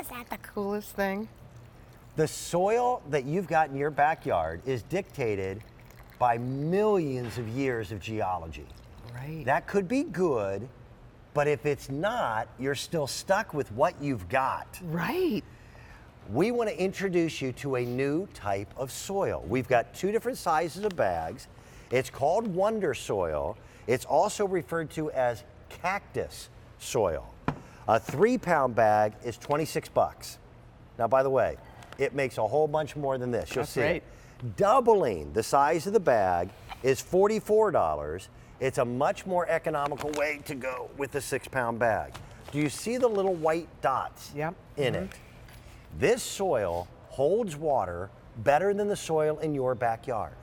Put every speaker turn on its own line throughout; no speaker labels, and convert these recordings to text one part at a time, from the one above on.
Is that the coolest thing?
The soil that you've got in your backyard is dictated by millions of years of geology.
Right.
That could be good, but if it's not, you're still stuck with what you've got.
Right.
We want to introduce you to a new type of soil. We've got 2 different sizes of bags. It's called Wonder Soil. It's also referred to as Cactus soil. A 3-pound bag is 26 bucks. Now, by the way, it makes a whole bunch more than this. You'll see it. Doubling the size of the bag is $44. It's a much more economical way to go with the 6-pound bag. Do you see the little white dots in it? This soil holds water better than the soil in your backyard.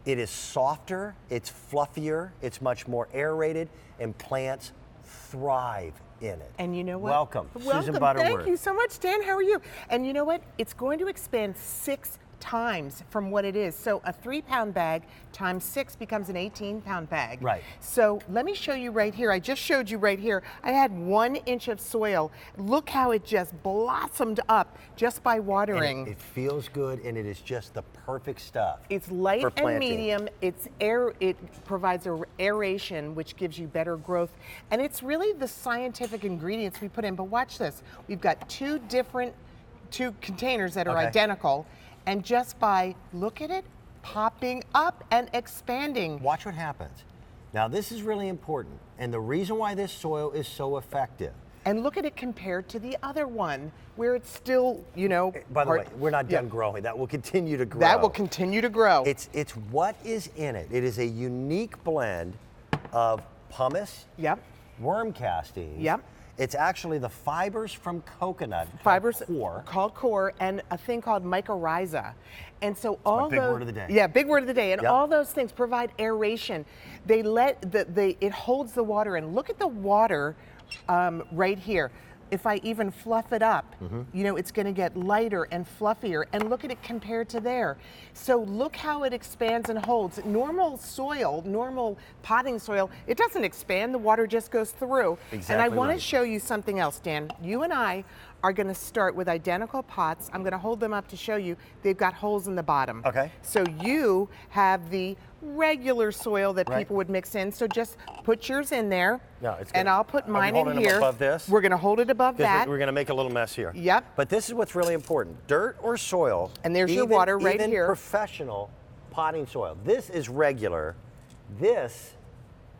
It is softer, it's fluffier, it's much more aerated, and plants thrive in it.
And you know what?
Welcome, Susan Butterworth.
Thank you so much, Dan. How are you? And you know what? It's going to expand 6 times from what it is. So a 3-pound bag times 6 becomes an 18-pound bag.
Right.
So let me show you right here. I just showed you right here. I had 1 inch of soil. Look how it just blossomed up just by watering.
And it feels good, and it is just the perfect stuff.
It's light and medium. It's it provides aeration, which gives you better growth. And it's really the scientific ingredients we put in. But watch this. We've got 2 containers that are identical. And just by, look at it, popping up and expanding.
Watch what happens. Now this is really important, and the reason why this soil is so effective.
And look at it compared to the other one, where it's still, you know.
By the way, we're not done growing. That will continue to grow.
That will continue to grow.
It's what is in it. It is a unique blend of pumice, worm castings. It's actually the fibers from coconut.
Fibers
core.
Called core, and a thing called mycorrhiza. And so all
big word of the day.
Yeah, big word of the day. And all those things provide aeration. They it holds the water in. Look at the water right here. If I even fluff it up, you know, it's going to get lighter and fluffier. And look at it compared to there. So look how it expands and holds. Normal soil, normal potting soil, it doesn't expand. The water just goes through.
Exactly.
And I want to show you something else, Dan. You and I are going to start with identical pots. I'm going to hold them up to show you. They've got holes in the bottom.
Okay.
So you have the regular soil that people would mix in. So just put yours in there.
No, it's good.
And I'll put mine in here.
Above this?
We're going to hold it above that.
We're going to make a little mess here.
Yep.
But this is what's really important. Dirt or soil.
And there's your water right
even
here.
Professional potting soil. This is regular. This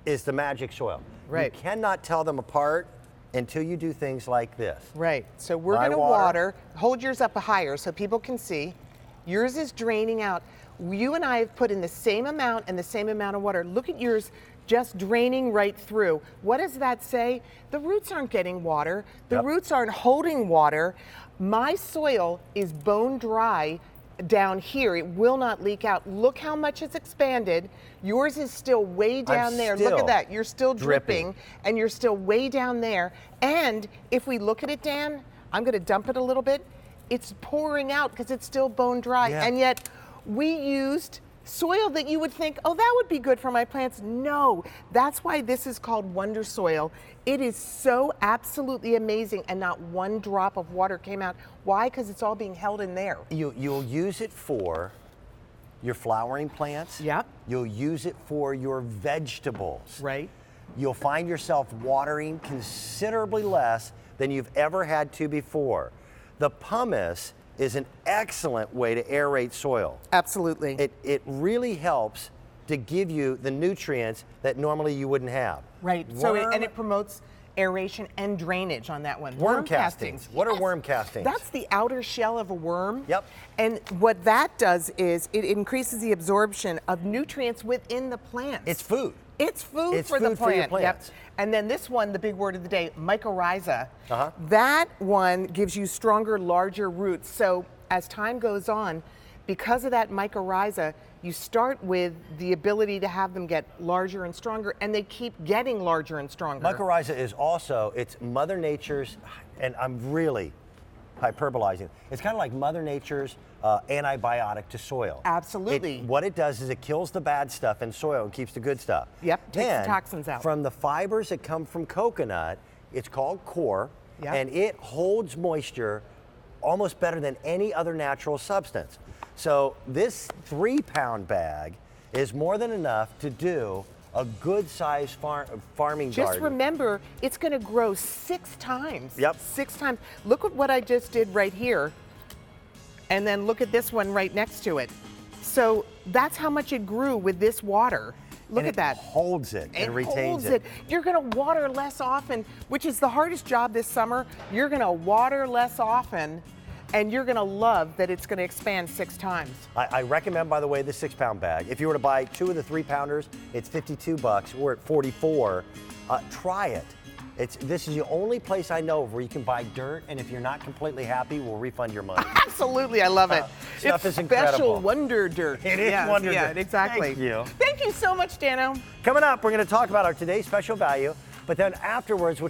is the magic soil.
Right.
You cannot tell them apart until you do things like this.
Right. So we're going to water. Hold yours up higher so people can see. Yours is draining out. You and I have put in the same amount and the same amount of water. Look at yours just draining right through. What does that say? The roots aren't getting water. The roots aren't holding water. My soil is bone dry down here. It will not leak out. Look how much it's expanded. Yours is still way down there. Look at that. You're still dripping and you're still way down there. And if we look at it, Dan, I'm going to dump it a little bit. It's pouring out because it's still bone dry. And yet we used soil that you would think, oh, that would be good for my plants. No, that's why this is called Wonder Soil. It is so absolutely amazing, and not one drop of water came out. Why? Because it's all being held in there.
You'll use it for your flowering plants. You'll use it for your vegetables.
Right.
You'll find yourself watering considerably less than you've ever had to before. The pumice is an excellent way to aerate soil.
Absolutely.
It really helps to give you the nutrients that normally you wouldn't have.
Right. So it promotes aeration and drainage on that one.
Worm castings. What are worm castings?
That's the outer shell of a worm.
Yep.
And what that does is it increases the absorption of nutrients within the plants.
It's food.
It's food for the plant.
For your plants.
Yep. And then this one, the big word of the day, mycorrhiza. That one gives you stronger, larger roots. So as time goes on, because of that mycorrhiza, you start with the ability to have them get larger and stronger, and they keep getting larger and stronger.
Mycorrhiza is also, it's Mother Nature's, and I'm really hyperbolizing, it's kind of like Mother Nature's antibiotic to soil.
Absolutely.
What it does is it kills the bad stuff in soil and keeps the good stuff.
Yep, takes the toxins out.
From the fibers that come from coconut, it's called core.
Yeah.
and it holds moisture almost better than any other natural substance. So this 3-pound bag is more than enough to do a good-sized farming
Just
garden.
remember, it's going to grow 6 times.
Yep.
6 times. Look at what I just did right here. And then look at this one right next to it. So that's how much it grew with this water. Look
And
at that.
It holds it and retains
holds
it.
You're going to water less often, which is the hardest job this summer. You're going to water less often, and you're going to love that it's going to expand 6 times.
I recommend, by the way, the 6-pound bag. If you were to buy 2 of the 3-pounders, it's $52. We're at $44. Try it. This is the only place I know of where you can buy dirt, and if you're not completely happy, we'll refund your money.
Absolutely, I love it.
Stuff
it's
is incredible.
Special wonder dirt.
It is wonder dirt.
Exactly.
Thank you.
Thank you so much, Dano.
Coming up, we're going to talk about our today's special value, but then afterwards, we'll talk